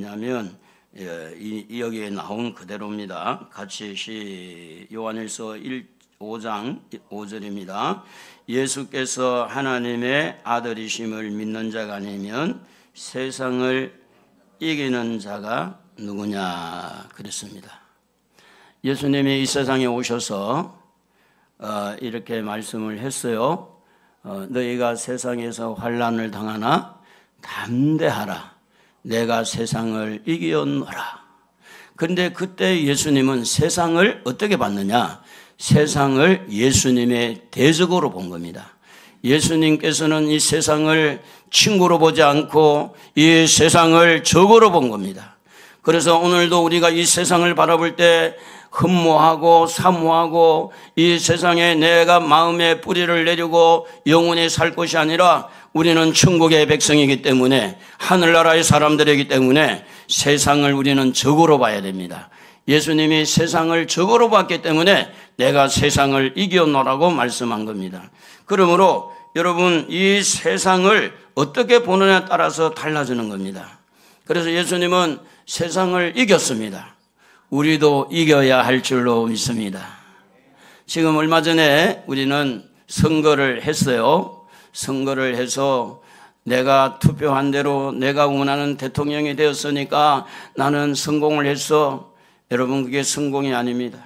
뭐냐면 여기에 나온 그대로입니다. 같이 요한일서 5장 5절입니다. 예수께서 하나님의 아들이심을 믿는 자가 아니면 세상을 이기는 자가 누구냐 그랬습니다. 예수님이 이 세상에 오셔서 이렇게 말씀을 했어요. 너희가 세상에서 환난을 당하나 담대하라. 내가 세상을 이기었노라. 그런데 그때 예수님은 세상을 어떻게 봤느냐? 세상을 예수님의 대적으로 본 겁니다. 예수님께서는 이 세상을 친구로 보지 않고 이 세상을 적으로 본 겁니다. 그래서 오늘도 우리가 이 세상을 바라볼 때 흠모하고 사모하고 이 세상에 내가 마음에 뿌리를 내리고 영원히 살 것이 아니라 우리는 천국의 백성이기 때문에 하늘나라의 사람들이기 때문에 세상을 우리는 적으로 봐야 됩니다. 예수님이 세상을 적으로 봤기 때문에 내가 세상을 이겨노라고 말씀한 겁니다. 그러므로 여러분 이 세상을 어떻게 보느냐에 따라서 달라지는 겁니다. 그래서 예수님은 세상을 이겼습니다. 우리도 이겨야 할 줄로 믿습니다. 지금 얼마 전에 우리는 선거를 했어요. 선거를 해서 내가 투표한 대로 내가 원하는 대통령이 되었으니까 나는 성공을 했어. 여러분 그게 성공이 아닙니다.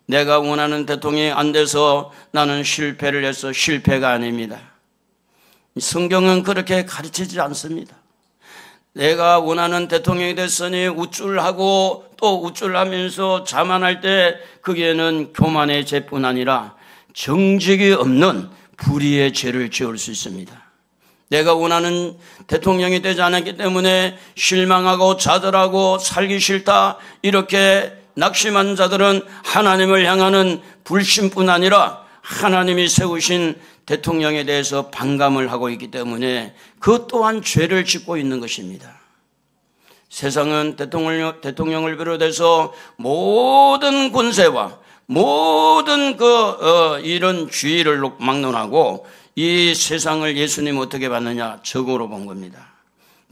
내가 원하는 대통령이 안 돼서 나는 실패를 해서 실패가 아닙니다. 성경은 그렇게 가르치지 않습니다. 내가 원하는 대통령이 됐으니 우쭐하고 또 우쭐하면서 자만할 때 그게는 교만의 죄뿐 아니라 정직이 없는 불의의 죄를 지을 수 있습니다. 내가 원하는 대통령이 되지 않았기 때문에 실망하고 좌절하고 살기 싫다 이렇게 낙심한 자들은 하나님을 향하는 불신뿐 아니라 하나님이 세우신 대통령에 대해서 반감을 하고 있기 때문에 그 또한 죄를 짓고 있는 것입니다. 세상은 대통령을 비롯해서 모든 권세와 모든 이런 주의를 막론하고 이 세상을 예수님 어떻게 봤느냐? 적으로 본 겁니다.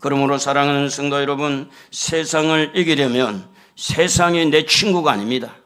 그러므로 사랑하는 성도 여러분, 세상을 이기려면 세상이 내 친구가 아닙니다.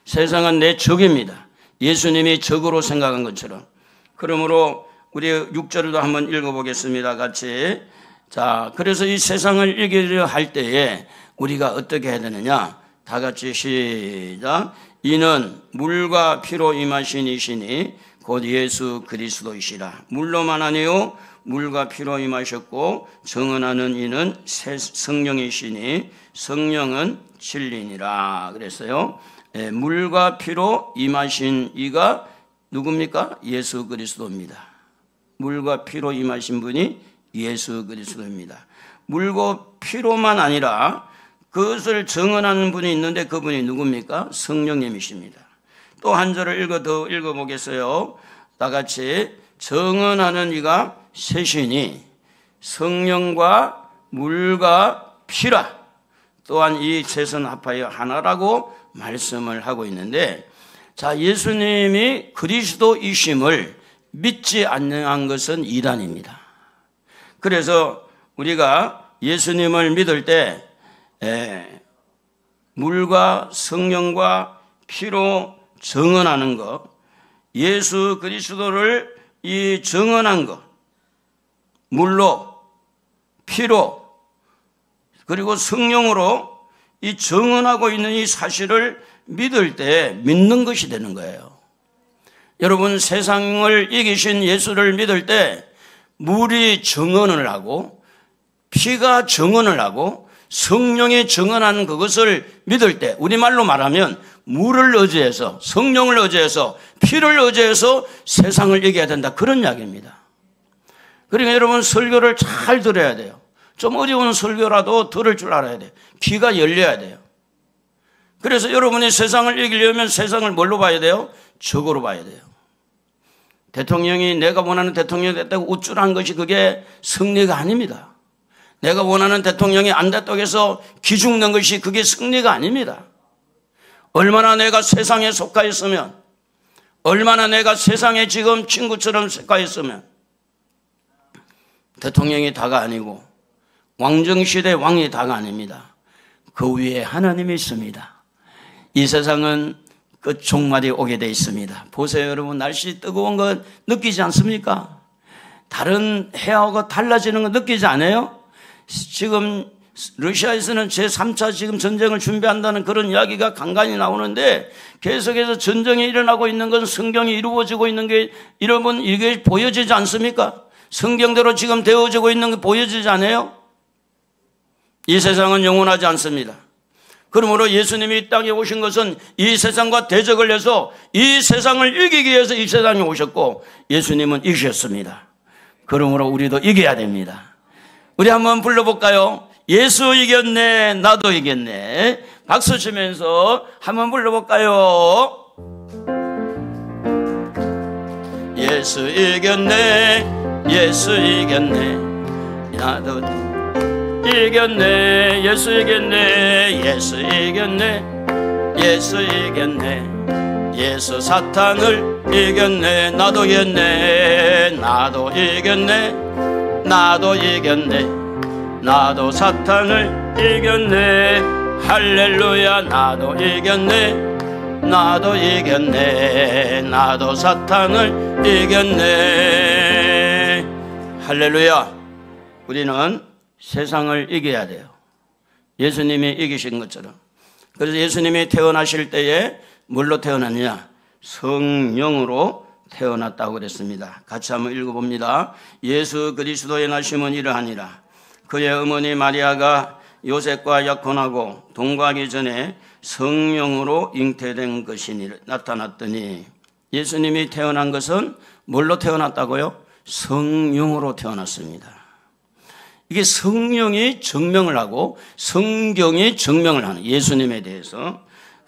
세상은 내 적입니다. 예수님이 적으로 생각한 것처럼. 그러므로 우리 6절도 한번 읽어보겠습니다. 같이. 자, 그래서 이 세상을 이기려 할 때에 우리가 어떻게 해야 되느냐? 다 같이 시작. 이는 물과 피로 임하신 이시니 곧 예수 그리스도이시라. 물로만 아니요 물과 피로 임하셨고 정언하는 이는 성령이시니 성령은 진리니라 그랬어요. 물과 피로 임하신 이가 누굽니까? 예수 그리스도입니다. 물과 피로 임하신 분이 예수 그리스도입니다. 물과 피로만 아니라 그것을 정언하는 분이 있는데 그분이 누굽니까? 성령님이십니다. 또 한 절을 더 읽어보겠어요. 다 같이. 정언하는 이가 셋이니 성령과 물과 피라. 또한 이 셋은 합하여 하나라고 말씀을 하고 있는데, 자, 예수님이 그리스도이심을 믿지 않는 것은 이단입니다. 그래서 우리가 예수님을 믿을 때 물과 성령과 피로 정언하는 것, 예수 그리스도를 이 정언한 것, 물로, 피로, 그리고 성령으로 이 정언하고 있는 이 사실을 믿을 때 믿는 것이 되는 거예요. 여러분, 세상을 이기신 예수를 믿을 때 물이 정언을 하고 피가 정언을 하고 성령이 정언하는 그것을 믿을 때, 우리말로 말하면 물을 의지해서, 성령을 의지해서, 피를 의지해서 세상을 이겨야 된다, 그런 이야기입니다. 그러니까 여러분, 설교를 잘 들어야 돼요. 좀 어려운 설교라도 들을 줄 알아야 돼요. 귀가 열려야 돼요. 그래서 여러분이 세상을 이기려면 세상을 뭘로 봐야 돼요? 적으로 봐야 돼요. 대통령이 내가 원하는 대통령이 됐다고 우쭐한 것이 그게 승리가 아닙니다. 내가 원하는 대통령이 안 됐다고 해서 기죽는 것이 그게 승리가 아닙니다. 얼마나 내가 세상에 속하였으면, 얼마나 내가 세상에 지금 친구처럼 속하였으면 대통령이 다가 아니고 왕정시대 왕이 다가 아닙니다. 그 위에 하나님이 있습니다. 이 세상은 그 종말이 오게 되어 있습니다. 보세요, 여러분. 날씨 뜨거운 거 느끼지 않습니까? 다른 해하고 달라지는 거 느끼지 않아요? 지금 러시아에서는 제3차 지금 전쟁을 준비한다는 그런 이야기가 간간히 나오는데 계속해서 전쟁이 일어나고 있는 건 성경이 이루어지고 있는 게 여러분 이게 보여지지 않습니까? 성경대로 지금 되어지고 있는 게 보여지지 않아요? 이 세상은 영원하지 않습니다. 그러므로 예수님이 이 땅에 오신 것은 이 세상과 대적을 해서 이 세상을 이기기 위해서 이 세상에 오셨고 예수님은 이기셨습니다. 그러므로 우리도 이겨야 됩니다. 우리 한번 불러볼까요? 예수 이겼네, 나도 이겼네. 박수 치면서 한번 불러볼까요? 예수 이겼네, 예수 이겼네, 나도 이겼네, 예수 이겼네, 예수 이겼네, 예수 이겼네, 예수 사탄을 이겼네, 나도 이겼네, 나도 이겼네, 나도 이겼네, 나도 사탄을 이겼네, 할렐루야. 나도 이겼네, 나도 이겼네, 나도 사탄을 이겼네, 할렐루야. 우리는 세상을 이겨야 돼요. 예수님이 이기신 것처럼. 그래서 예수님이 태어나실 때에 뭘로 태어났냐? 성령으로 태어났다고 그랬습니다. 같이 한번 읽어봅니다. 예수 그리스도의 나심은 이러하니라. 그의 어머니 마리아가 요셉과 약혼하고 동거하기 전에 성령으로 잉태된 것이니 나타났더니, 예수님이 태어난 것은 뭘로 태어났다고요? 성령으로 태어났습니다. 이게 성령이 증명을 하고 성경이 증명을 하는 예수님에 대해서.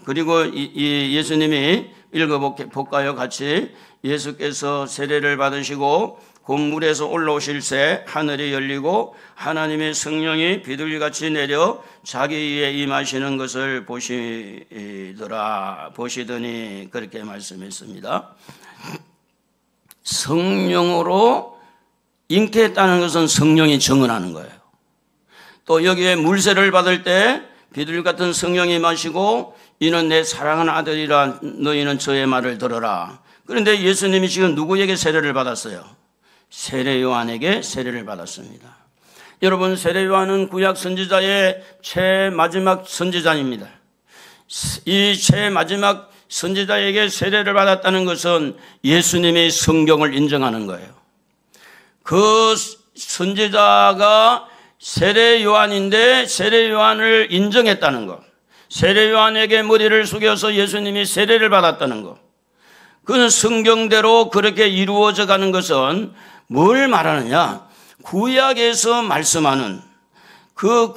그리고 이 예수님이 읽어볼까요? 같이. 예수께서 세례를 받으시고 곧 물에서 올라오실새 하늘이 열리고 하나님의 성령이 비둘기같이 내려 자기 위에 임하시는 것을 보시더니 그렇게 말씀했습니다. 성령으로 잉태했다는 것은 성령이 증언하는 거예요. 또 여기에 물세를 받을 때 비둘기 같은 성령이 마시고 이는 내 사랑하는 아들이라 너희는 저의 말을 들어라. 그런데 예수님이 지금 누구에게 세례를 받았어요? 세례 요한에게 세례를 받았습니다. 여러분, 세례 요한은 구약 선지자의 최마지막 선지자입니다. 이 최마지막 선지자에게 세례를 받았다는 것은 예수님이 성경을 인정하는 거예요. 그 선지자가 세례 요한인데 세례 요한을 인정했다는 것, 세례 요한에게 머리를 숙여서 예수님이 세례를 받았다는 것, 그는 성경대로 그렇게 이루어져 가는 것은 뭘 말하느냐? 구약에서 말씀하는 그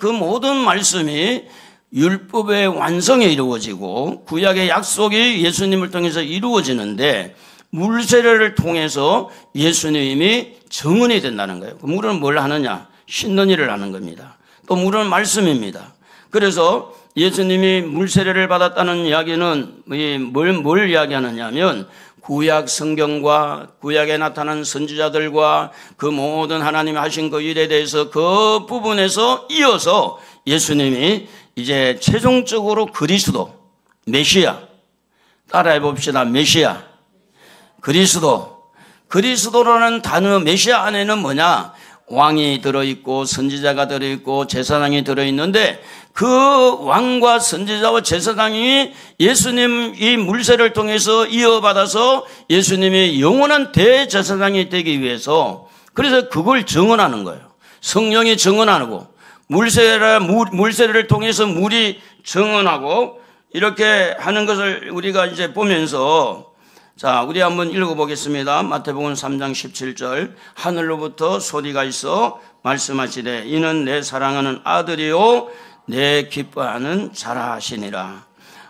모든 말씀이 율법의 완성에 이루어지고 구약의 약속이 예수님을 통해서 이루어지는데 물세례를 통해서 예수님이 증언이 된다는 거예요. 물은 뭘 하느냐? 씻는 일을 하는 겁니다. 또 물은 말씀입니다. 그래서 예수님이 물세례를 받았다는 이야기는 뭘 이야기하느냐면 구약 성경과 구약에 나타난 선지자들과 그 모든 하나님이 하신 그 일에 대해서 그 부분에서 이어서 예수님이 이제 최종적으로 그리스도, 메시아, 따라해 봅시다. 메시아, 그리스도라는 단어, 메시아 안에는 뭐냐? 왕이 들어있고 선지자가 들어있고 제사장이 들어있는데 그 왕과 선지자와 제사장이 예수님 이 물세를 통해서 이어받아서 예수님이 영원한 대제사장이 되기 위해서, 그래서 그걸 증언하는 거예요. 성령이 증언하고 물세를 통해서 물이 증언하고 이렇게 하는 것을 우리가 이제 보면서, 자, 우리 한번 읽어보겠습니다. 마태복음 3장 17절. 하늘로부터 소리가 있어 말씀하시되 이는 내 사랑하는 아들이요 내 기뻐하는 자라 하시니라.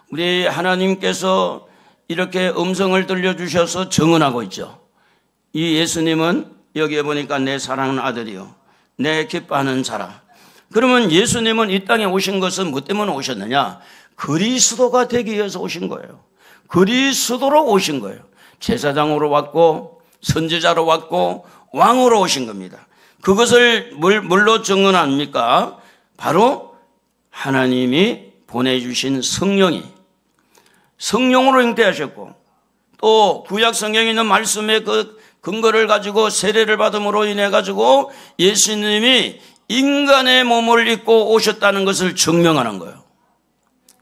우리 하나님께서 이렇게 음성을 들려주셔서 증언하고 있죠. 이 예수님은 여기에 보니까 내 사랑하는 아들이요 내 기뻐하는 자라. 그러면 예수님은 이 땅에 오신 것은 뭐 때문에 오셨느냐? 그리스도가 되기 위해서 오신 거예요. 그리스도로 오신 거예요. 제사장으로 왔고 선지자로 왔고 왕으로 오신 겁니다. 그것을 뭘로 증언합니까? 바로 하나님이 보내주신 성령으로 잉태하셨고, 또 구약 성경에 있는 말씀의 그 근거를 가지고 세례를 받음으로 인해 가지고 예수님이 인간의 몸을 입고 오셨다는 것을 증명하는 거예요.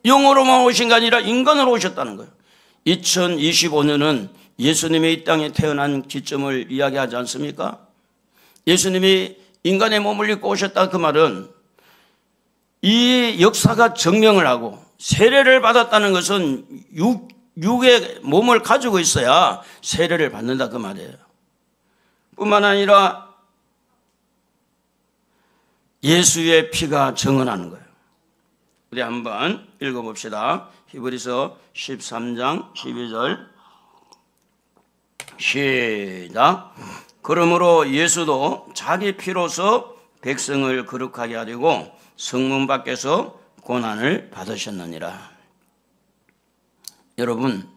영으로만 오신 게 아니라 인간으로 오셨다는 거예요. 2025년은 예수님이 이 땅에 태어난 기점을 이야기하지 않습니까? 예수님이 인간의 몸을 입고 오셨다, 그 말은 이 역사가 증명을 하고, 세례를 받았다는 것은 육의 몸을 가지고 있어야 세례를 받는다, 그 말이에요. 뿐만 아니라 예수의 피가 증언하는 거예요. 우리 한번 읽어봅시다. 히브리서 13장 12절 시작. 그러므로 예수도 자기 피로서 백성을 거룩하게 하려고 성문 밖에서 고난을 받으셨느니라. 여러분,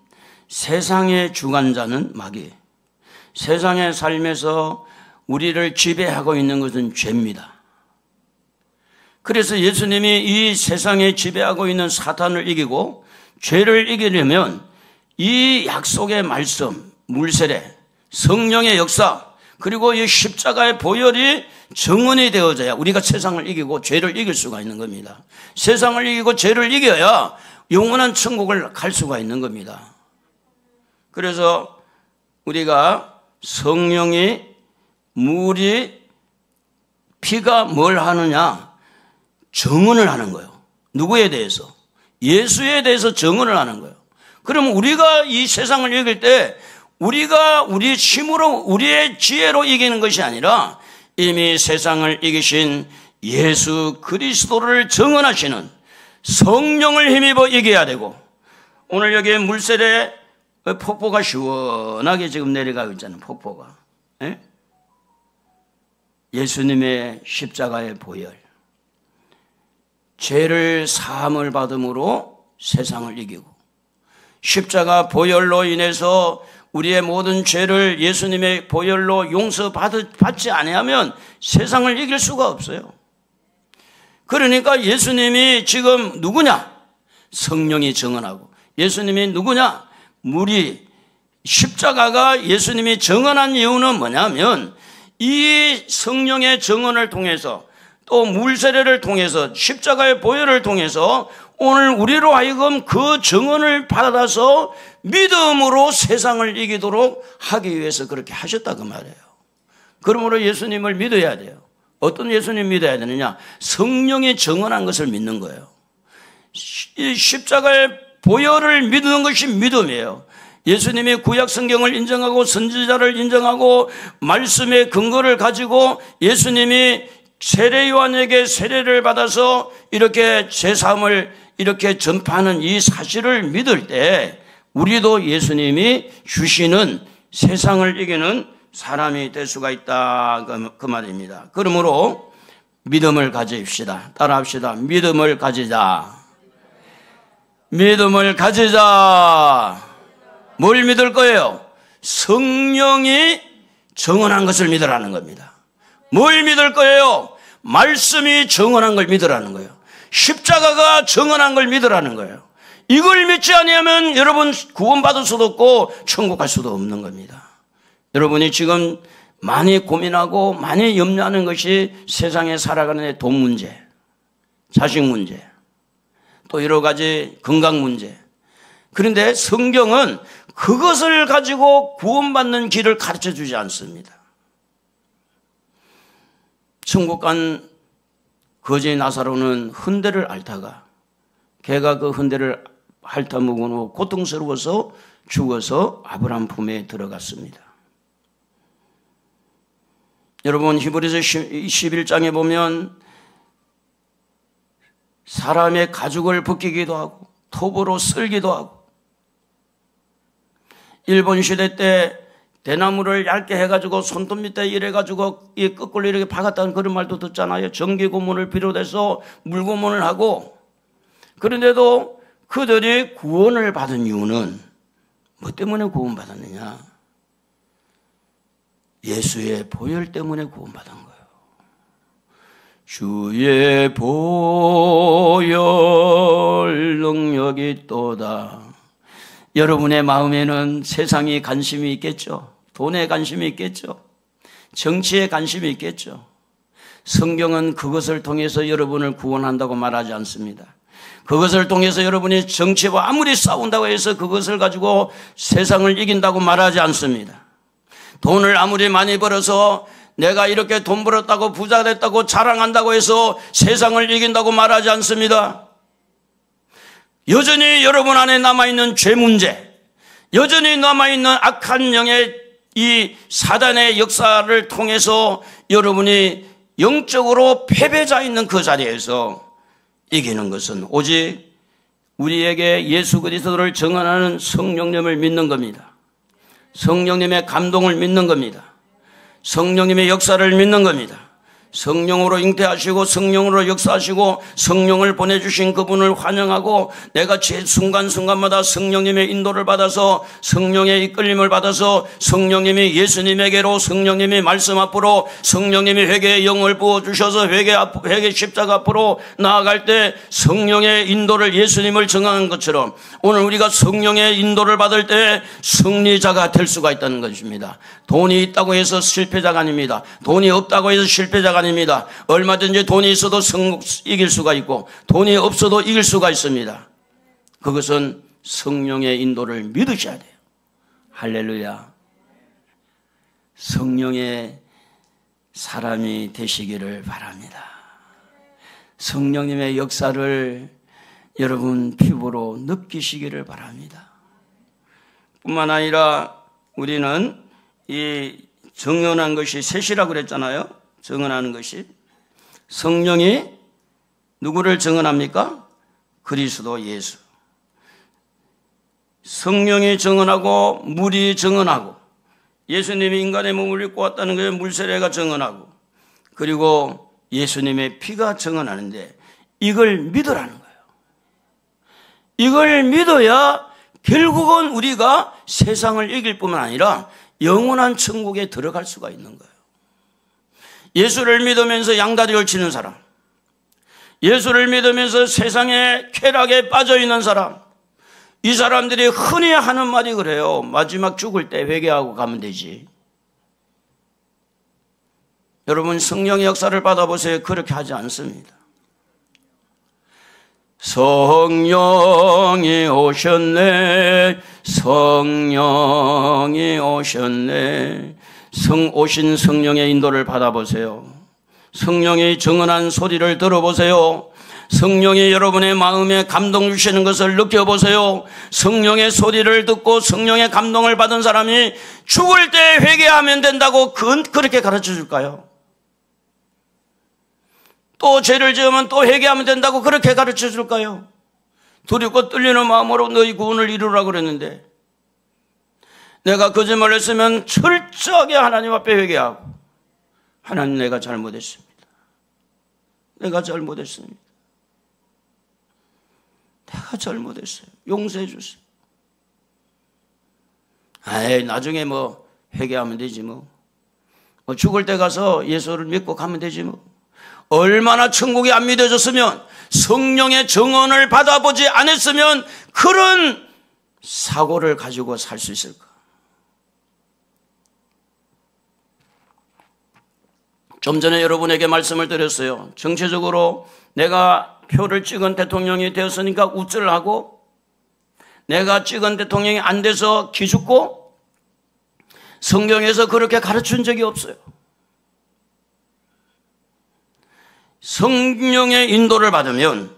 세상의 주관자는 마귀, 세상의 삶에서 우리를 지배하고 있는 것은 죄입니다. 그래서 예수님이 이 세상에 지배하고 있는 사탄을 이기고 죄를 이기려면 이 약속의 말씀, 물세례, 성령의 역사, 그리고 이 십자가의 보혈이 증언이 되어져야 우리가 세상을 이기고 죄를 이길 수가 있는 겁니다. 세상을 이기고 죄를 이겨야 영원한 천국을 갈 수가 있는 겁니다. 그래서 우리가 성령이, 물이, 피가 뭘 하느냐? 증언을 하는 거예요. 누구에 대해서? 예수에 대해서 증언을 하는 거예요. 그럼 우리가 이 세상을 이길 때 우리가 우리 힘으로, 우리의 지혜로 이기는 것이 아니라 이미 세상을 이기신 예수 그리스도를 증언하시는 성령을 힘입어 이겨야 되고, 오늘 여기 물세례 폭포가 시원하게 지금 내려가고 있잖아요. 폭포가. 예? 예수님의 십자가의 보혈, 죄를 사함을 받음으로 세상을 이기고, 십자가 보혈로 인해서 우리의 모든 죄를 예수님의 보혈로 용서받지 아니하면 세상을 이길 수가 없어요. 그러니까 예수님이 지금 누구냐? 성령이 증언하고, 예수님이 누구냐? 물이, 십자가가 예수님이 증언한 이유는 뭐냐면 이 성령의 증언을 통해서, 또 물세례를 통해서, 십자가의 보혈을 통해서 오늘 우리로 하여금 그 증언을 받아서 믿음으로 세상을 이기도록 하기 위해서 그렇게 하셨다, 그 말이에요. 그러므로 예수님을 믿어야 돼요. 어떤 예수님 믿어야 되느냐? 성령이 증언한 것을 믿는 거예요. 이 십자가의 보혈을 믿는 것이 믿음이에요. 예수님이 구약 성경을 인정하고 선지자를 인정하고 말씀의 근거를 가지고 예수님이 세례 요한에게 세례를 받아서 이렇게 제사함을 이렇게 전파하는 이 사실을 믿을 때 우리도 예수님이 주시는 세상을 이기는 사람이 될 수가 있다, 그 말입니다. 그러므로 믿음을 가집시다. 따라합시다. 믿음을 가지자. 믿음을 가지자. 뭘 믿을 거예요? 성령이 증언한 것을 믿으라는 겁니다. 뭘 믿을 거예요? 말씀이 증언한 걸 믿으라는 거예요. 십자가가 증언한 걸 믿으라는 거예요. 이걸 믿지 않으면 여러분 구원받을 수도 없고 천국 갈 수도 없는 겁니다. 여러분이 지금 많이 고민하고 많이 염려하는 것이 세상에 살아가는 돈 문제, 자식 문제, 또 여러 가지 건강 문제. 그런데 성경은 그것을 가지고 구원받는 길을 가르쳐 주지 않습니다. 천국 간 거지 나사로는 흔대를 앓다가 걔가 그 흔대를 핥아먹은 고통스러워서 죽어서 아브라함 품에 들어갔습니다. 여러분 히브리서 11장에 보면 사람의 가죽을 벗기기도 하고 톱으로 쓸기도 하고, 일본 시대 때 대나무를 얇게 해가지고 손톱 밑에 이래가지고 이 거꾸로 이렇게 박았다는 그런 말도 듣잖아요. 전기 고문을 비롯해서 물고문을 하고. 그런데도 그들이 구원을 받은 이유는 뭐 때문에 구원받았느냐? 예수의 보혈 때문에 구원받은 거예요. 주의 보혈 능력이 있도다. 여러분의 마음에는 세상에 관심이 있겠죠. 돈에 관심이 있겠죠. 정치에 관심이 있겠죠. 성경은 그것을 통해서 여러분을 구원한다고 말하지 않습니다. 그것을 통해서 여러분이 정치와 아무리 싸운다고 해서 그것을 가지고 세상을 이긴다고 말하지 않습니다. 돈을 아무리 많이 벌어서 내가 이렇게 돈 벌었다고 부자 됐다고 자랑한다고 해서 세상을 이긴다고 말하지 않습니다. 여전히 여러분 안에 남아있는 죄 문제, 여전히 남아있는 악한 영의 이 사단의 역사를 통해서 여러분이 영적으로 패배자 있는 그 자리에서 이기는 것은 오직 우리에게 예수 그리스도를 증언하는 성령님을 믿는 겁니다. 성령님의 감동을 믿는 겁니다. 성령님의 역사를 믿는 겁니다. 성령으로 잉태하시고 성령으로 역사하시고 성령을 보내주신 그분을 환영하고 내가 제 순간순간마다 성령님의 인도를 받아서 성령의 이끌림을 받아서 성령님이 예수님에게로 성령님이 말씀 앞으로 성령님이 회개의 영을 부어주셔서 회개 십자가 앞으로 나아갈 때 성령의 인도를 예수님을 정하는 것처럼 오늘 우리가 성령의 인도를 받을 때 승리자가 될 수가 있다는 것입니다. 돈이 있다고 해서 실패자가 아닙니다. 돈이 없다고 해서 실패자가 아닙니다. 얼마든지 돈이 있어도 이길 수가 있고 돈이 없어도 이길 수가 있습니다. 그것은 성령의 인도를 믿으셔야 돼요. 할렐루야. 성령의 사람이 되시기를 바랍니다. 성령님의 역사를 여러분 피부로 느끼시기를 바랍니다. 뿐만 아니라 우리는 이 정언한 것이 셋이라고 그랬잖아요. 정언하는 것이. 성령이 누구를 정언합니까? 그리스도 예수. 성령이 정언하고 물이 정언하고 예수님이 인간의 몸을 입고 왔다는 것에 물세례가 정언하고 그리고 예수님의 피가 정언하는데 이걸 믿으라는 거예요. 이걸 믿어야 결국은 우리가 세상을 이길 뿐만 아니라 영원한 천국에 들어갈 수가 있는 거예요. 예수를 믿으면서 양다리를 치는 사람, 예수를 믿으면서 세상의 쾌락에 빠져있는 사람, 이 사람들이 흔히 하는 말이 그래요. 마지막 죽을 때 회개하고 가면 되지. 여러분 성령의 역사를 받아보세요. 그렇게 하지 않습니다. 성령이 오셨네, 성령이 오셨네. 오신 성령의 인도를 받아보세요. 성령이 정언한 소리를 들어보세요. 성령이 여러분의 마음에 감동 주시는 것을 느껴보세요. 성령의 소리를 듣고 성령의 감동을 받은 사람이 죽을 때 회개하면 된다고 그렇게 가르쳐 줄까요? 또 죄를 지으면 또 회개하면 된다고 그렇게 가르쳐 줄까요? 두렵고 떨리는 마음으로 너희 구원을 이루라고 그랬는데 내가 거짓말을 했으면 철저하게 하나님 앞에 회개하고 하나님 내가 잘못했습니다. 내가 잘못했습니다. 내가 잘못했어요. 용서해 주세요. 아이 나중에 뭐 회개하면 되지 뭐 죽을 때 가서 예수를 믿고 가면 되지 뭐. 얼마나 천국이 안 믿어졌으면 성령의 정언을 받아보지 않았으면 그런 사고를 가지고 살 수 있을까? 좀 전에 여러분에게 말씀을 드렸어요. 정치적으로 내가 표를 찍은 대통령이 되었으니까 우쭐을 하고 내가 찍은 대통령이 안 돼서 기죽고 성경에서 그렇게 가르친 적이 없어요. 성령의 인도를 받으면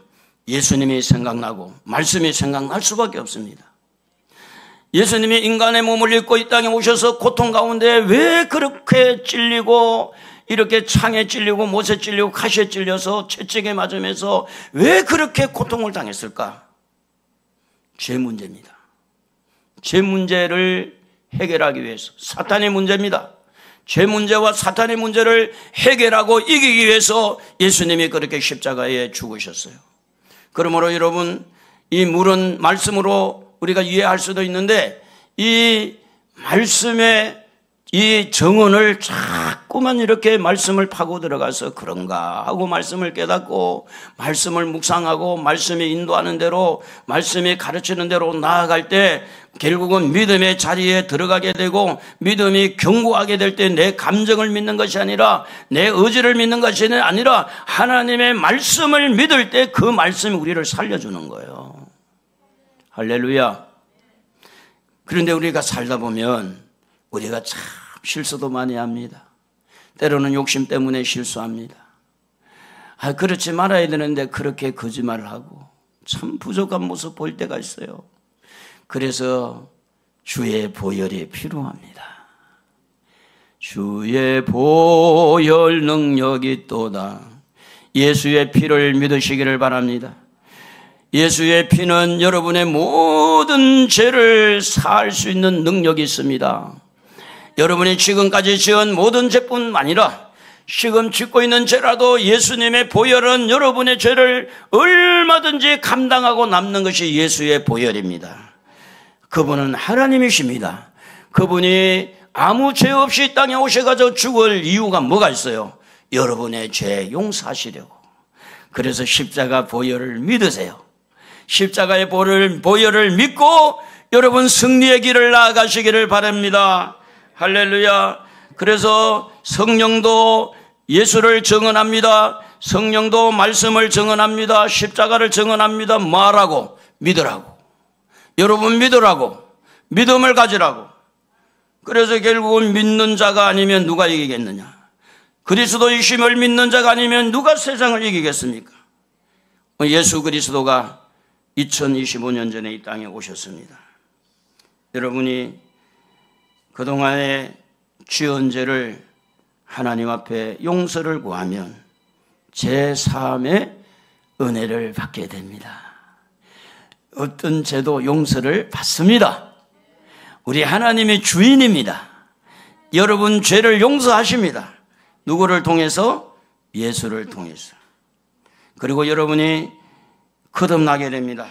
예수님이 생각나고 말씀이 생각날 수밖에 없습니다. 예수님이 인간의 몸을 입고 이 땅에 오셔서 고통 가운데 왜 그렇게 찔리고 이렇게 창에 찔리고 못에 찔리고 가시에 찔려서 채찍에 맞으면서 왜 그렇게 고통을 당했을까? 죄 문제입니다. 죄 문제를 해결하기 위해서 사탄의 문제입니다. 죄 문제와 사탄의 문제를 해결하고 이기기 위해서 예수님이 그렇게 십자가에 죽으셨어요. 그러므로 여러분 이 물은 말씀으로 우리가 이해할 수도 있는데 이 말씀의 이 정언을 자꾸 자꾸만 이렇게 말씀을 파고 들어가서 그런가 하고 말씀을 깨닫고 말씀을 묵상하고 말씀이 인도하는 대로 말씀이 가르치는 대로 나아갈 때 결국은 믿음의 자리에 들어가게 되고 믿음이 견고하게 될 때 내 감정을 믿는 것이 아니라 내 의지를 믿는 것이 아니라 하나님의 말씀을 믿을 때 그 말씀이 우리를 살려주는 거예요. 할렐루야. 그런데 우리가 살다 보면 우리가 참 실수도 많이 합니다. 때로는 욕심 때문에 실수합니다. 그렇지 말아야 되는데 그렇게 거짓말을 하고 참 부족한 모습 보일 때가 있어요. 그래서 주의 보혈이 필요합니다. 주의 보혈 능력이 있도다. 예수의 피를 믿으시기를 바랍니다. 예수의 피는 여러분의 모든 죄를 사할 수 있는 능력이 있습니다. 여러분이 지금까지 지은 모든 죄뿐 아니라 지금 짓고 있는 죄라도 예수님의 보혈은 여러분의 죄를 얼마든지 감당하고 남는 것이 예수의 보혈입니다. 그분은 하나님이십니다. 그분이 아무 죄 없이 땅에 오셔가지고 죽을 이유가 뭐가 있어요? 여러분의 죄 용서하시려고. 그래서 십자가 보혈을 믿으세요. 십자가의 보혈을 믿고 여러분 승리의 길을 나아가시기를 바랍니다. 할렐루야. 그래서 성령도 예수를 증언합니다. 성령도 말씀을 증언합니다. 십자가를 증언합니다. 말하고 믿으라고. 여러분 믿으라고. 믿음을 가지라고. 그래서 결국은 믿는 자가 아니면 누가 이기겠느냐. 그리스도이심을 믿는 자가 아니면 누가 세상을 이기겠습니까? 예수 그리스도가 2025년 전에 이 땅에 오셨습니다. 여러분이 그동안의 지은 죄를 하나님 앞에 용서를 구하면 제3의 은혜를 받게 됩니다. 어떤 죄도 용서를 받습니다. 우리 하나님이 주인입니다. 여러분 죄를 용서하십니다. 누구를 통해서? 예수를 통해서. 그리고 여러분이 거듭나게 됩니다.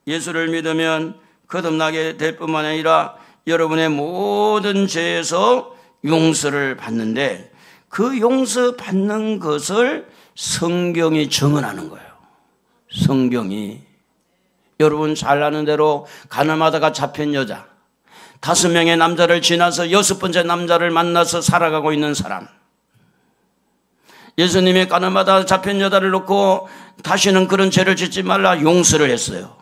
예수를 믿으면 거듭나게 될 뿐만 아니라 여러분의 모든 죄에서 용서를 받는데 그 용서받는 것을 성경이 증언하는 거예요. 성경이. 여러분 잘 아는 대로 가늠하다가 잡힌 여자, 5명의 남자를 지나서 6번째 남자를 만나서 살아가고 있는 사람, 예수님이 가늠하다가 잡힌 여자를 놓고 다시는 그런 죄를 짓지 말라 용서를 했어요.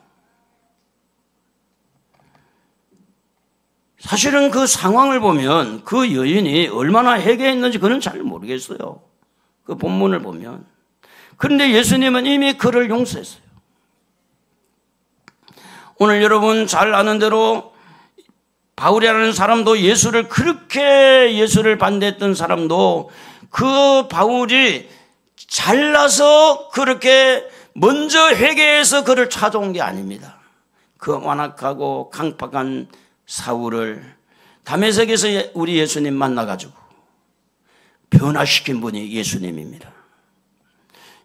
사실은 그 상황을 보면 그 여인이 얼마나 회개했는지 그는 잘 모르겠어요. 그 본문을 보면. 그런데 예수님은 이미 그를 용서했어요. 오늘 여러분 잘 아는 대로 바울이라는 사람도 예수를 반대했던 사람도 그 바울이 잘나서 그렇게 먼저 회개해서 그를 찾아온 게 아닙니다. 그 완악하고 강팍한 사울을 다메섹에서 우리 예수님 만나가지고 변화시킨 분이 예수님입니다.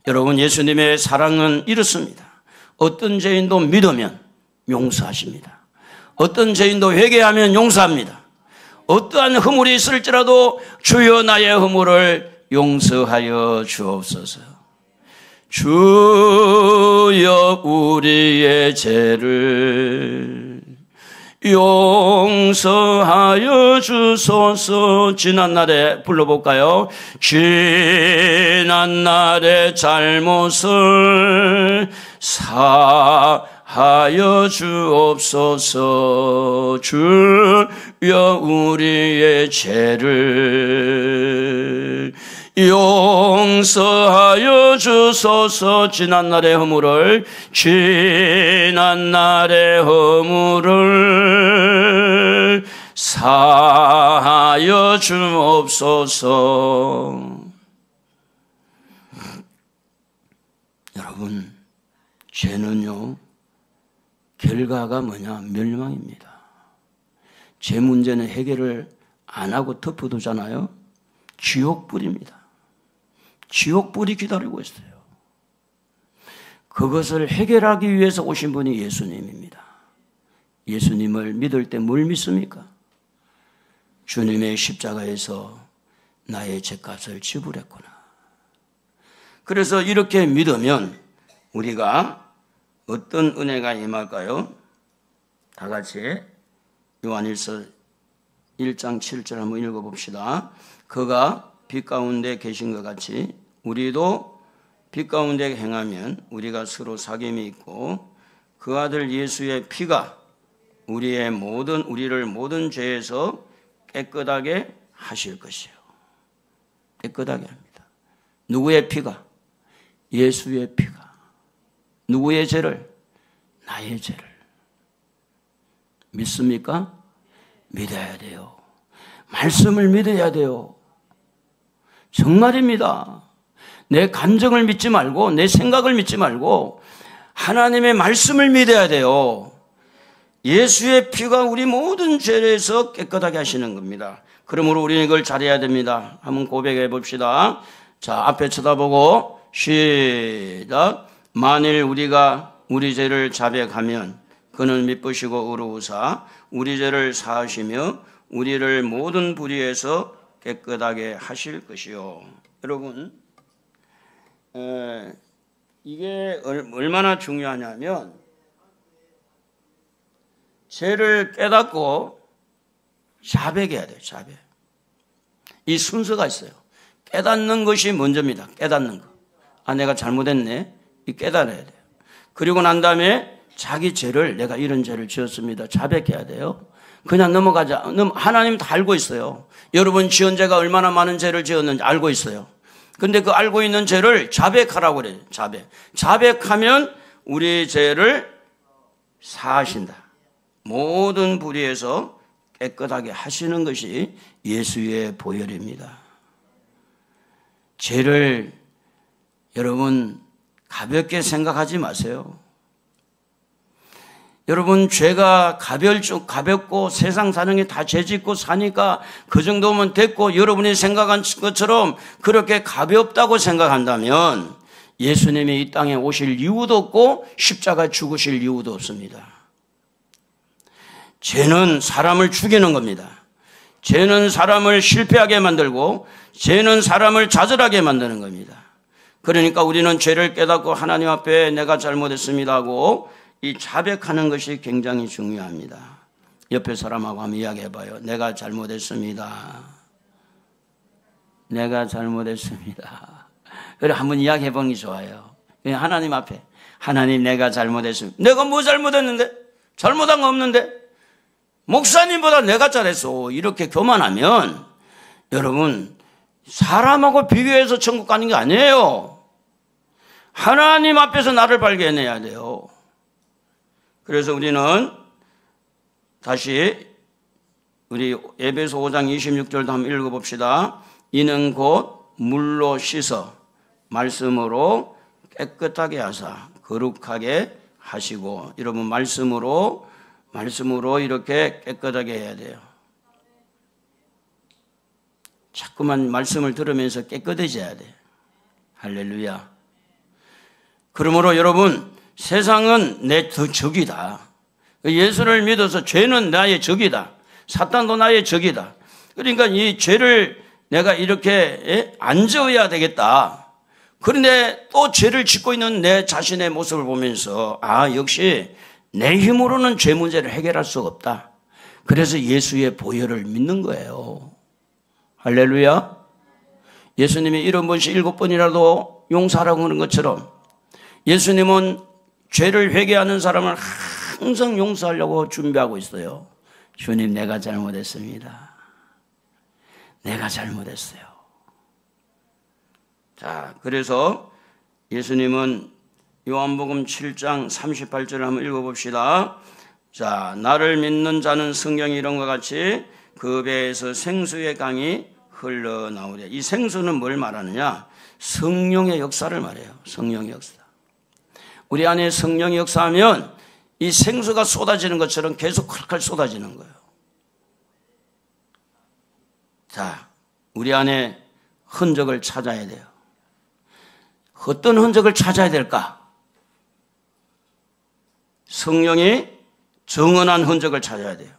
여러분 예수님의 사랑은 이렇습니다. 어떤 죄인도 믿으면 용서하십니다. 어떤 죄인도 회개하면 용서합니다. 어떠한 허물이 있을지라도 주여 나의 허물을 용서하여 주옵소서. 주여 우리의 죄를 용서하여 주소서. 지난날에 불러볼까요? 지난날의 잘못을 사하여 주옵소서. 주여 우리의 죄를 용서하여 주소서. 지난날의 허물을 사하여 주옵소서. 여러분 죄는요 결과가 뭐냐? 멸망입니다. 죄 문제는 해결을 안 하고 덮어두잖아요. 지옥불입니다. 지옥불이 기다리고 있어요. 그것을 해결하기 위해서 오신 분이 예수님입니다. 예수님을 믿을 때 뭘 믿습니까? 주님의 십자가에서 나의 죄값을 지불했구나. 그래서 이렇게 믿으면 우리가 어떤 은혜가 임할까요? 다 같이 요한일서 1장 7절 한번 읽어봅시다. 그가 빛 가운데 계신 것 같이 우리도 빛 가운데 행하면 우리가 서로 사귐이 있고 그 아들 예수의 피가 우리를 모든 죄에서 깨끗하게 하실 것이요. 깨끗하게 합니다. 누구의 피가? 예수의 피가. 누구의 죄를? 나의 죄를. 믿습니까? 믿어야 돼요. 말씀을 믿어야 돼요. 정말입니다. 내 감정을 믿지 말고 내 생각을 믿지 말고 하나님의 말씀을 믿어야 돼요. 예수의 피가 우리 모든 죄에서 깨끗하게 하시는 겁니다. 그러므로 우리는 이걸 잘해야 됩니다. 한번 고백해 봅시다. 자, 앞에 쳐다보고 시작. 만일 우리가 우리 죄를 자백하면 그는 미쁘시고 의로우사 우리 죄를 사하시며 우리를 모든 불의에서 깨끗하게 하실 것이요. 여러분, 이게 얼마나 중요하냐면 죄를 깨닫고 자백해야 돼요. 자백. 이 순서가 있어요. 깨닫는 것이 먼저입니다. 깨닫는 거. 아, 내가 잘못했네. 이 깨달아야 돼요. 그리고 난 다음에 자기 죄를 내가 이런 죄를 지었습니다. 자백해야 돼요. 그냥 넘어가자. 하나님 다 알고 있어요. 여러분 지은 죄가 얼마나 많은 죄를 지었는지 알고 있어요. 근데 그 알고 있는 죄를 자백하라고 그래요. 자백하면 우리 죄를 사하신다. 모든 불의에서 깨끗하게 하시는 것이 예수의 보혈입니다. 죄를 여러분 가볍게 생각하지 마세요. 여러분 죄가 가볍고 세상 사는 게 다 죄짓고 사니까 그 정도면 됐고 여러분이 생각한 것처럼 그렇게 가볍다고 생각한다면 예수님이 이 땅에 오실 이유도 없고 십자가에 죽으실 이유도 없습니다. 죄는 사람을 죽이는 겁니다. 죄는 사람을 실패하게 만들고 죄는 사람을 좌절하게 만드는 겁니다. 그러니까 우리는 죄를 깨닫고 하나님 앞에 내가 잘못했습니다 하고 이 자백하는 것이 굉장히 중요합니다. 옆에 사람하고 한번 이야기해봐요. 내가 잘못했습니다. 내가 잘못했습니다. 그래 한번 이야기해보는 게 좋아요. 하나님 앞에 하나님 내가 잘못했습니다. 내가 뭐 잘못했는데? 잘못한 거 없는데? 목사님보다 내가 잘했어. 이렇게 교만하면 여러분 사람하고 비교해서 천국 가는 게 아니에요. 하나님 앞에서 나를 발견해야 돼요. 그래서 우리는 다시 우리 에베소 5장 26절도 한번 읽어봅시다. 이는 곧 물로 씻어 말씀으로 깨끗하게 하사 거룩하게 하시고 여러분 말씀으로 이렇게 깨끗하게 해야 돼요. 자꾸만 말씀을 들으면서 깨끗해져야 돼. 할렐루야. 그러므로 여러분 세상은 내 적이다. 예수를 믿어서 죄는 나의 적이다. 사탄도 나의 적이다. 그러니까 이 죄를 내가 이렇게 안 지어야 되겠다. 그런데 또 죄를 짓고 있는 내 자신의 모습을 보면서 역시 내 힘으로는 죄 문제를 해결할 수가 없다. 그래서 예수의 보혈을 믿는 거예요. 할렐루야. 예수님이 70번씩 7번이라도 용서하라고 하는 것처럼 예수님은 죄를 회개하는 사람을 항상 용서하려고 준비하고 있어요. 주님 내가 잘못했습니다. 내가 잘못했어요. 자, 그래서 예수님은 요한복음 7장 38절을 한번 읽어봅시다. 자, 나를 믿는 자는 성경이 이런 것 같이 그 배에서 생수의 강이 흘러나오랴. 이 생수는 뭘 말하느냐? 성령의 역사를 말해요. 성령의 역사. 우리 안에 성령이 역사하면 이 생수가 쏟아지는 것처럼 계속 칼칼 쏟아지는 거예요. 자, 우리 안에 흔적을 찾아야 돼요. 어떤 흔적을 찾아야 될까? 성령이 정언한 흔적을 찾아야 돼요.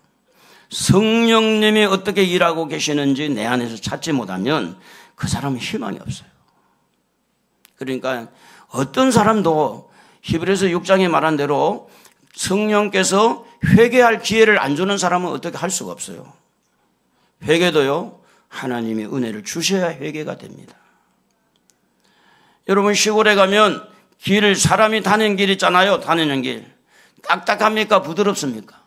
성령님이 어떻게 일하고 계시는지 내 안에서 찾지 못하면 그 사람은 희망이 없어요. 그러니까 어떤 사람도 히브리서 6장에 말한 대로 성령께서 회개할 기회를 안 주는 사람은 어떻게 할 수가 없어요. 회개도요, 하나님이 은혜를 주셔야 회개가 됩니다. 여러분, 시골에 가면 사람이 다니는 길 있잖아요. 다니는 길. 딱딱합니까? 부드럽습니까?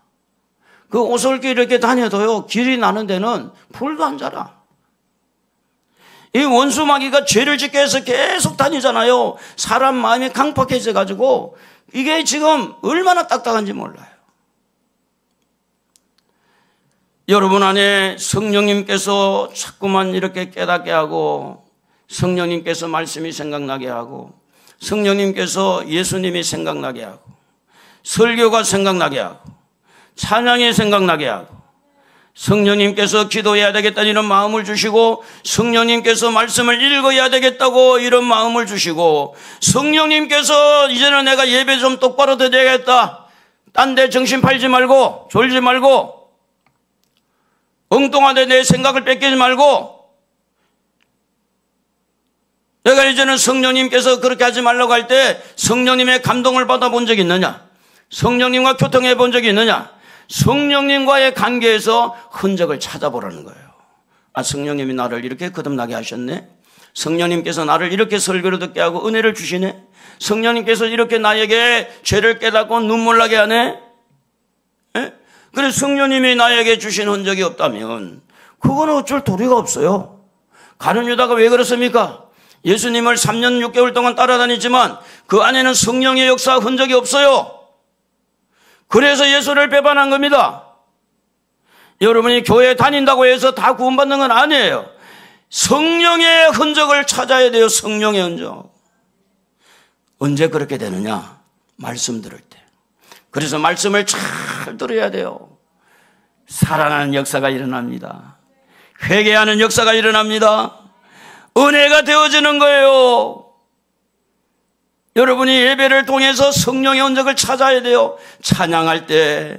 그 오솔길 이렇게 다녀도요, 길이 나는 데는 풀도 안 자라. 이 원수마귀가 죄를 짓게 해서 계속 다니잖아요. 사람 마음이 강팍해져 가지고 이게 지금 얼마나 딱딱한지 몰라요. 여러분 안에 성령님께서 자꾸만 이렇게 깨닫게 하고, 성령님께서 말씀이 생각나게 하고, 성령님께서 예수님이 생각나게 하고, 설교가 생각나게 하고, 찬양이 생각나게 하고, 성령님께서 기도해야 되겠다는 이런 마음을 주시고, 성령님께서 말씀을 읽어야 되겠다고 이런 마음을 주시고, 성령님께서 이제는 내가 예배 좀 똑바로 드려야겠다, 딴 데 정신 팔지 말고 졸지 말고 엉뚱한데 내 생각을 뺏기지 말고, 내가 이제는 성령님께서 그렇게 하지 말라고 할 때 성령님의 감동을 받아본 적이 있느냐? 성령님과 교통해 본 적이 있느냐? 성령님과의 관계에서 흔적을 찾아보라는 거예요. 아, 성령님이 나를 이렇게 거듭나게 하셨네? 성령님께서 나를 이렇게 설교를 듣게 하고 은혜를 주시네? 성령님께서 이렇게 나에게 죄를 깨닫고 눈물 나게 하네? 예? 그래서 성령님이 나에게 주신 흔적이 없다면 그거는 어쩔 도리가 없어요. 가룟 유다가 왜 그렇습니까? 예수님을 3년 6개월 동안 따라다니지만 그 안에는 성령의 역사 흔적이 없어요. 그래서 예수를 배반한 겁니다. 여러분이 교회에 다닌다고 해서 다 구원받는 건 아니에요. 성령의 흔적을 찾아야 돼요. 성령의 흔적. 언제 그렇게 되느냐? 말씀 들을 때. 그래서 말씀을 잘 들어야 돼요. 살아나는 역사가 일어납니다. 회개하는 역사가 일어납니다. 은혜가 되어지는 거예요. 여러분이 예배를 통해서 성령의 흔적을 찾아야 돼요. 찬양할 때,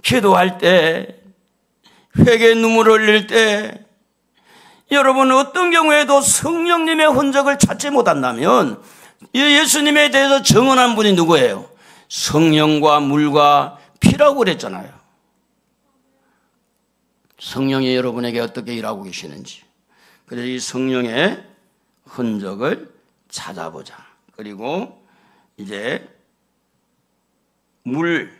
기도할 때, 회개의 눈물을 흘릴 때, 여러분 어떤 경우에도 성령님의 흔적을 찾지 못한다면 예수님에 대해서 증언한 분이 누구예요? 성령과 물과 피라고 그랬잖아요. 성령이 여러분에게 어떻게 일하고 계시는지. 그래서 이 성령의 흔적을 찾아보자. 그리고 이제 물은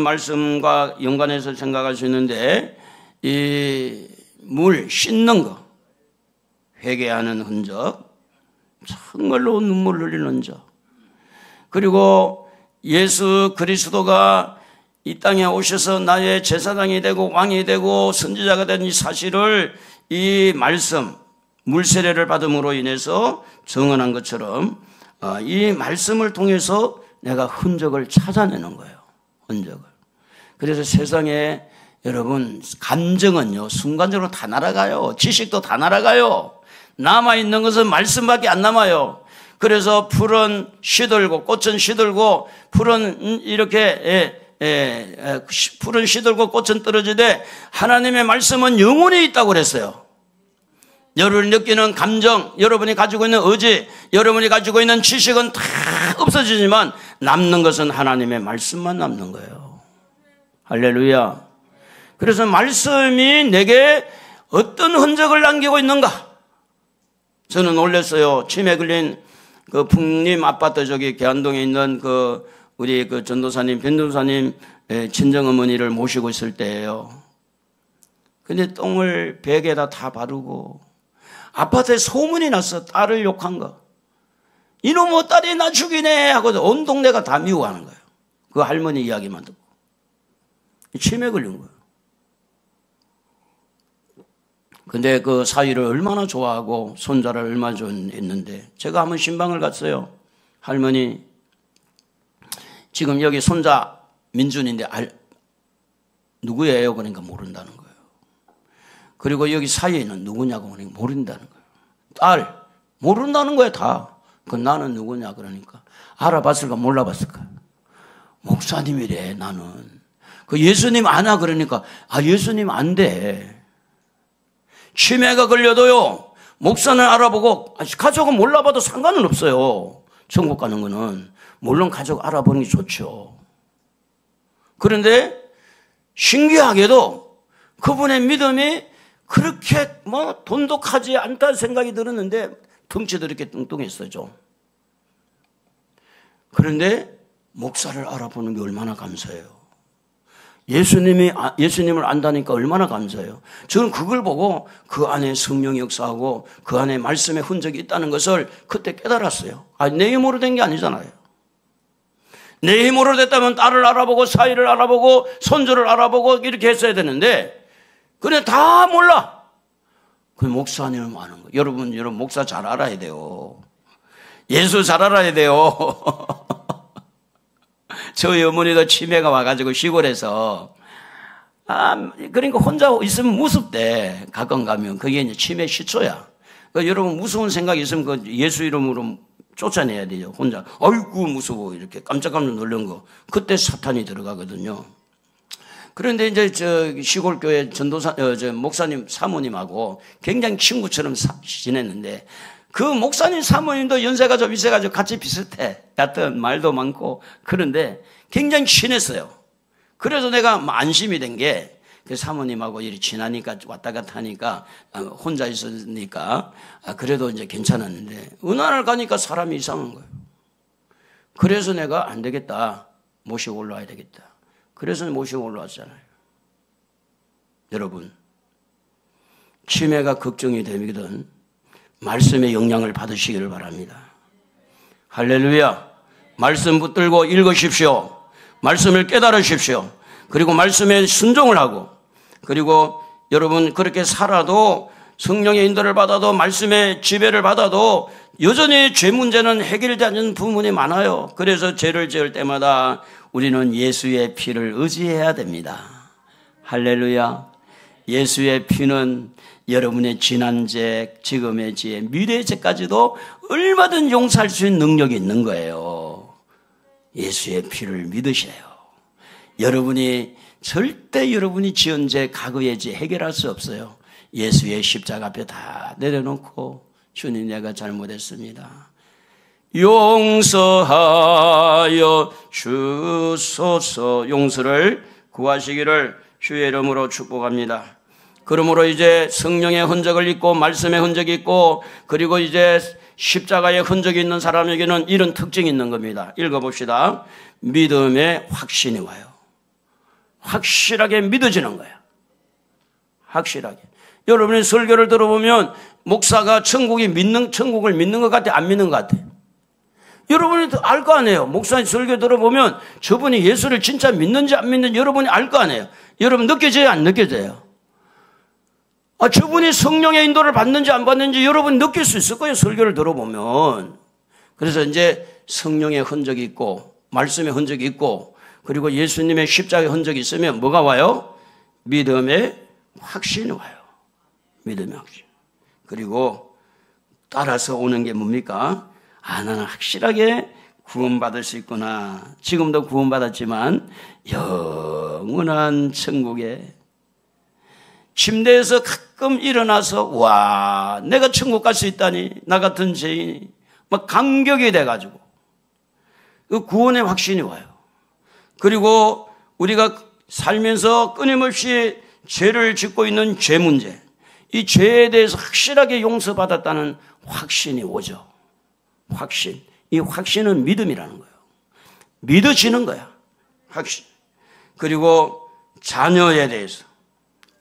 말씀과 연관해서 생각할 수 있는데, 이 물 씻는 거, 회개하는 흔적, 정말로 눈물 흘리는 흔적. 그리고 예수 그리스도가 이 땅에 오셔서 나의 제사장이 되고 왕이 되고 선지자가 된 이 사실을, 이 말씀, 물세례를 받음으로 인해서 증언한 것처럼 이 말씀을 통해서 내가 흔적을 찾아내는 거예요. 흔적을. 그래서 세상에 여러분 감정은요 순간적으로 다 날아가요. 지식도 다 날아가요. 남아있는 것은 말씀밖에 안 남아요. 그래서 풀은 시들고 꽃은 시들고 풀은 이렇게 풀은 시들고 꽃은 떨어지되 하나님의 말씀은 영원히 있다고 그랬어요. 여러분이 느끼는 감정, 여러분이 가지고 있는 의지, 여러분이 가지고 있는 지식은 다 없어지지만 남는 것은 하나님의 말씀만 남는 거예요. 할렐루야. 그래서 말씀이 내게 어떤 흔적을 남기고 있는가? 저는 놀랐어요. 치매 걸린 그 풍림 아파트 저기 계안동에 있는 우리 전도사님, 변도사님 친정어머니를 모시고 있을 때예요. 근데 똥을 벽에다 다 바르고 아파트에 소문이 났어. 딸을 욕한 거. 이놈의 딸이 나 죽이네 하고 온 동네가 다 미워하는 거예요. 그 할머니 이야기만 듣고. 치매 걸린 거예요. 근데 그 사위를 얼마나 좋아하고 손자를 얼마나 좋아했는데 제가 한번 신방을 갔어요. 할머니 지금 여기 손자 민준인데 누구예요? 그러니까 모른다는 거예요. 그리고 여기 사이에는 누구냐고 그러니까 모른다는 거예요. 딸 모른다는 거예요. 다. 그 나는 누구냐 그러니까 알아봤을까 몰라봤을까. 목사님이래 나는. 그 예수님 아나 그러니까 예수님 안 돼. 치매가 걸려도요 목사는 알아보고 가족은 몰라봐도 상관은 없어요. 천국 가는 거는 물론 가족 알아보는 게 좋죠. 그런데 신기하게도 그분의 믿음이 그렇게 돈독하지 않다는 생각이 들었는데 덩치도 이렇게 뚱뚱했어요. 그런데 목사를 알아보는 게 얼마나 감사해요. 예수님을 안다니까 얼마나 감사해요. 저는 그걸 보고 그 안에 성령이 역사하고 그 안에 말씀의 흔적이 있다는 것을 그때 깨달았어요. 내 힘으로 된 게 아니잖아요. 내 힘으로 됐다면 딸을 알아보고 사위를 알아보고 손주를 알아보고 이렇게 했어야 되는데 그래 다 몰라. 그 목사님은 아는 거예요. 여러분 목사 잘 알아야 돼요. 예수 잘 알아야 돼요. 저희 어머니도 치매가 와가지고 시골에서 그러니까 혼자 있으면 무섭대. 가끔 가면 그게 이제 치매 시초야. 그러니까 여러분 무서운 생각이 있으면 그 예수 이름으로 쫓아내야 돼요. 혼자 아이고 무서워 이렇게 깜짝깜짝 놀란 거 그때 사탄이 들어가거든요. 그런데 이제 시골 교회 전도사 목사님 사모님하고 굉장히 친구처럼 지냈는데 그 목사님 사모님도 연세가 좀 있어가지고 같이 비슷해. 같은 말도 많고 그런데 굉장히 친했어요. 그래서 내가 안심이 된 게 그 사모님하고 이렇게 지나니까 왔다 갔다 하니까 혼자 있으니까 그래도 이제 괜찮았는데 어느 날 가니까 사람이 이상한 거예요. 그래서 내가 안 되겠다. 모시고 올라와야 되겠다. 그래서 모시고 올라왔잖아요. 여러분 치매가 걱정이 되거든 말씀의 영향을 받으시기를 바랍니다. 할렐루야. 말씀 붙들고 읽으십시오. 말씀을 깨달으십시오. 그리고 말씀에 순종을 하고 그리고 여러분 그렇게 살아도 성령의 인도를 받아도 말씀의 지배를 받아도 여전히 죄 문제는 해결되지 않는 부분이 많아요. 그래서 죄를 지을 때마다 우리는 예수의 피를 의지해야 됩니다. 할렐루야. 예수의 피는 여러분의 지난 죄, 지금의 죄, 미래의 죄까지도 얼마든 용서할 수 있는 능력이 있는 거예요. 예수의 피를 믿으셔요. 여러분이 절대 여러분이 지은 죄, 과거의 죄 해결할 수 없어요. 예수의 십자가 앞에 다 내려놓고 주님 내가 잘못했습니다. 용서하여 주소서. 용서를 구하시기를 주의 이름으로 축복합니다. 그러므로 이제 성령의 흔적을 잊고 말씀의 흔적이 있고 그리고 이제 십자가의 흔적이 있는 사람에게는 이런 특징이 있는 겁니다. 읽어봅시다. 믿음의 확신이 와요. 확실하게 믿어지는 거예요. 확실하게. 여러분의 설교를 들어보면 목사가 천국을 믿는 것 같아? 안 믿는 것 같아? 여러분이 알 거 아니에요. 목사님 설교 들어보면 저분이 예수를 진짜 믿는지 안 믿는지 여러분이 알 거 아니에요. 여러분 느껴져요? 안 느껴져요? 저분이 성령의 인도를 받는지 안 받는지 여러분 느낄 수 있을 거예요. 설교를 들어보면. 그래서 이제 성령의 흔적이 있고 말씀의 흔적이 있고 그리고 예수님의 십자가의 흔적이 있으면 뭐가 와요? 믿음의 확신이 와요. 믿음의 확신. 그리고 따라서 오는 게 뭡니까? 나는 확실하게 구원받을 수 있구나. 지금도 구원받았지만 영원한 천국에 침대에서 가끔 일어나서 와 내가 천국 갈 수 있다니 나 같은 죄인이 막 감격이 돼가지고 그 구원의 확신이 와요. 그리고 우리가 살면서 끊임없이 죄를 짓고 있는 죄 문제 이 죄에 대해서 확실하게 용서받았다는 확신이 오죠. 확신. 이 확신은 믿음이라는 거예요. 믿어지는 거야. 확신. 그리고 자녀에 대해서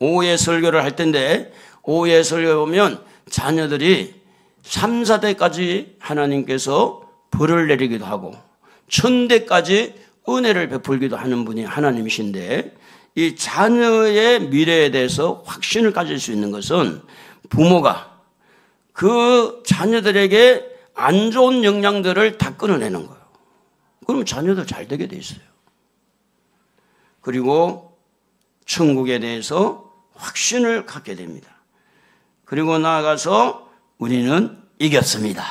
오후에 설교를 할 텐데 오후에 설교에 보면 자녀들이 3, 4대까지 하나님께서 벌을 내리기도 하고 1000대까지 은혜를 베풀기도 하는 분이 하나님이신데 이 자녀의 미래에 대해서 확신을 가질 수 있는 것은 부모가 그 자녀들에게 안 좋은 영향들을 다 끊어내는 거예요. 그러면 자녀들 잘 되게 돼 있어요. 그리고 천국에 대해서 확신을 갖게 됩니다. 그리고 나아가서 우리는 이겼습니다.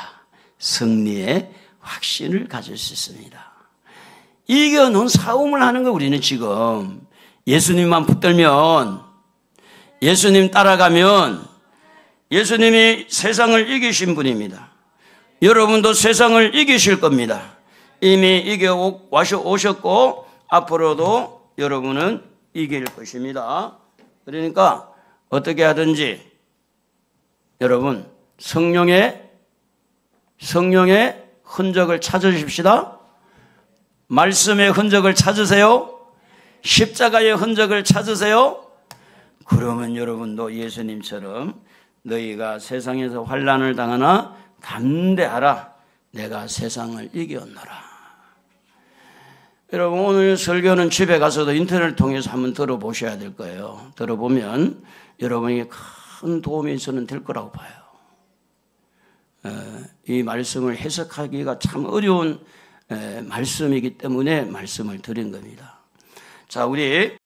승리의 확신을 가질 수 있습니다. 이겨놓은 싸움을 하는 거 우리는 지금 예수님만 붙들면, 예수님 따라가면 예수님이 세상을 이기신 분입니다. 여러분도 세상을 이기실 겁니다. 이미 이겨 오셨고 앞으로도 여러분은 이길 것입니다. 그러니까 어떻게 하든지 여러분 성령의 흔적을 찾으십시다. 말씀의 흔적을 찾으세요. 십자가의 흔적을 찾으세요. 그러면 여러분도 예수님처럼 너희가 세상에서 환난을 당하나 담대하라. 내가 세상을 이겼노라. 여러분 오늘 설교는 집에 가서도 인터넷을 통해서 한번 들어보셔야 될 거예요. 들어보면 여러분에게 큰 도움이 저는 될 거라고 봐요. 이 말씀을 해석하기가 참 어려운 말씀이기 때문에 말씀을 드린 겁니다. 자, 우리